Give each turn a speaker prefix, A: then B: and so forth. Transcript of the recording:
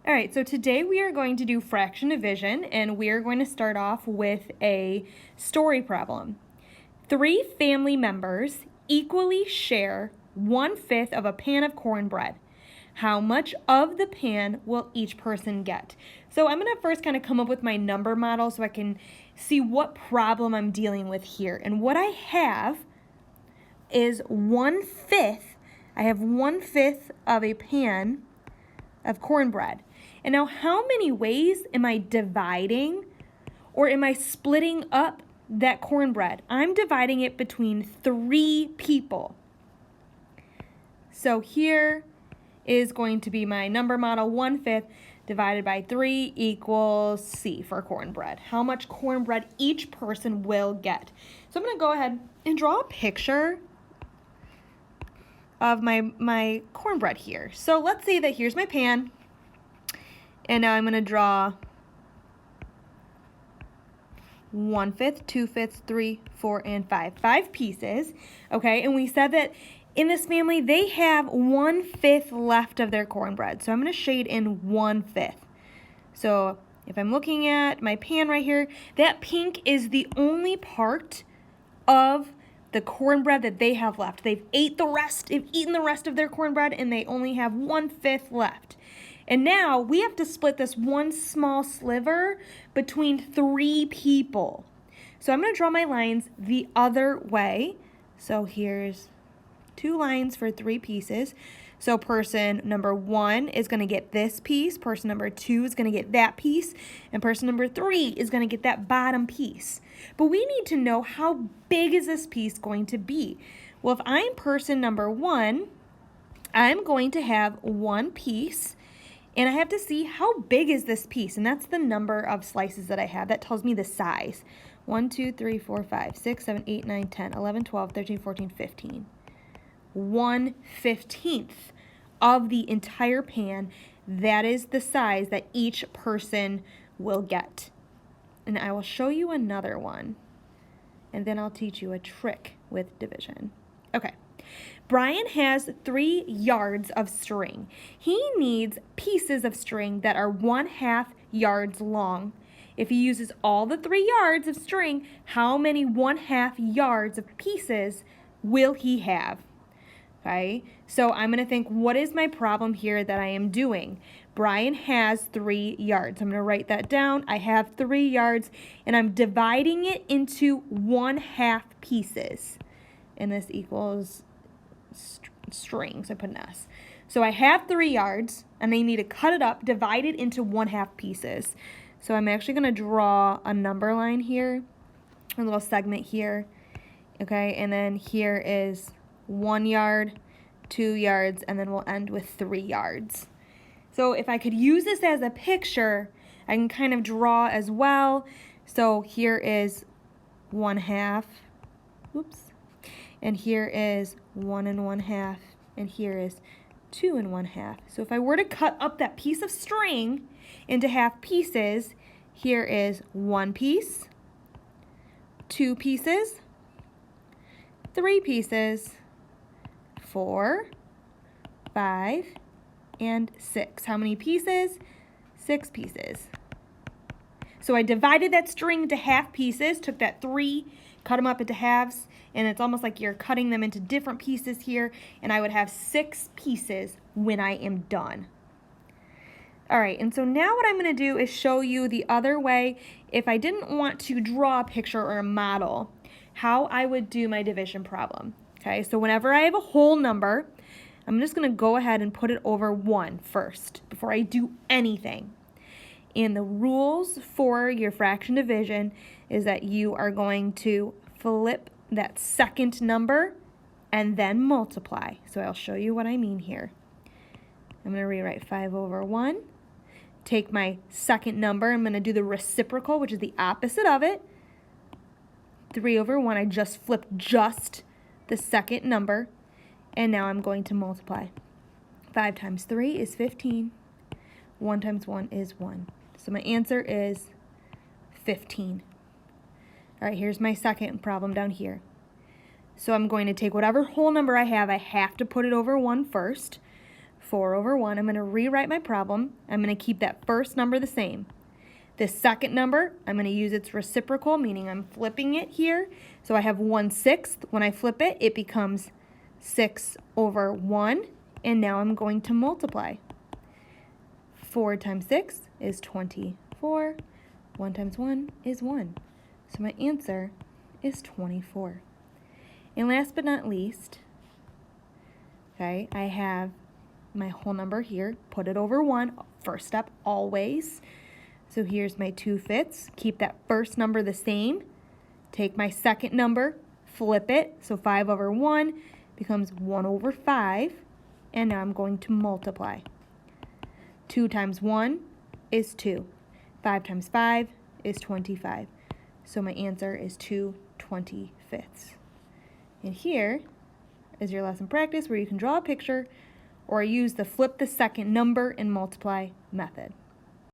A: All right, so today we are going to do fraction division, and we are going to start off with a story problem. 3 family members equally share 1/5 of a pan of cornbread. How much of the pan will each person get? So I'm going to first kind of come up with my number model so I can see what problem I'm dealing with here. And what I have is 1/5. I have 1/5 of a pan of cornbread. And now how many ways am I dividing or am I splitting up that cornbread? I'm dividing it between 3 people. So here is going to be my number model. 1/5 divided by 3 equals C for cornbread. How much cornbread each person will get. So I'm going to go ahead and draw a picture of my cornbread here. So let's say that here's my pan. And now I'm going to draw 1/5, 2/5, 3, 4, and 5. 5 pieces, okay? And we said that in this family, they have 1/5 left of their cornbread. So I'm going to shade in 1/5. So if I'm looking at my pan right here, that pink is the only part of the cornbread that they have left. They've eaten the rest of their cornbread, and they only have 1/5 left. And now we have to split this one small sliver between 3 people. So I'm going to draw my lines the other way. So here's 2 lines for 3 pieces. So person number 1 is going to get this piece, person number 2 is going to get that piece, and person number 3 is going to get that bottom piece. But we need to know how big is this piece going to be. Well, if I'm person number 1, I'm going to have 1 piece, and I have to see how big is this piece, and that's the number of slices that I have. That tells me the size. 1, 2, 3, 4, 5, 6, 7, 8, 9, 10, 11, 12, 13, 14, 15. 1/15 of the entire pan. That is the size that each person will get. And I will show you another one, and then I'll teach you a trick with division. Okay. Brian has 3 yards of string. He needs pieces of string that are 1/2 yards long. If he uses all the 3 yards of string, how many 1/2 yards of pieces will he have? Okay, so I'm going to think, what is my problem here that I am doing? Brian has 3 yards. I'm going to write that down. I have 3 yards, and I'm dividing it into 1/2 pieces. And this equals strings. I put an S. So I have 3 yards, and I need to cut it up, divide it into 1/2 pieces. So I'm actually going to draw a number line here, a little segment here. Okay, and then here is 1 yard, 2 yards, and then we'll end with 3 yards. So if I could use this as a picture, I can kind of draw as well. So here is 1/2, oops, and here is 1 1/2, and here is 2 1/2. So if I were to cut up that piece of string into half pieces, here is 1 piece, 2 pieces, 3 pieces, 4, 5, and 6. How many pieces? 6 pieces. So I divided that string into half pieces, took that 3, cut them up into halves, and it's almost like you're cutting them into different pieces here, and I would have 6 pieces when I am done. All right, and so now what I'm going to do is show you the other way, if I didn't want to draw a picture or a model, how I would do my division problem. Okay, so whenever I have a whole number, I'm just going to go ahead and put it over 1 first before I do anything. And the rules for your fraction division is that you are going to flip that second number and then multiply. So I'll show you what I mean here. I'm going to rewrite 5/1. Take my second number. I'm going to do the reciprocal, which is the opposite of it. 3/1. I just flipped just the second number, and now I'm going to multiply. 5 times 3 is 15. 1 times 1 is 1. So my answer is 15. All right, here's my second problem down here. So I'm going to take whatever whole number I have to put it over 1 first. 4 over 1. I'm going to rewrite my problem. I'm going to keep that first number the same. The second number, I'm going to use its reciprocal, meaning I'm flipping it here. So I have 1/6. When I flip it, it becomes 6 over 1. And now I'm going to multiply. 4 times 6 is 24. 1 times 1 is 1. So my answer is 24. And last but not least, okay, I have my whole number here. Put it over 1. First step, always. So here's my 2/5. Keep that first number the same. Take my second number, flip it. So 5 over 1 becomes 1 over 5. And now I'm going to multiply. 2 times 1 is 2. 5 times 5 is 25. So my answer is 2/25. And here is your lesson practice where you can draw a picture or use the flip the second number and multiply method.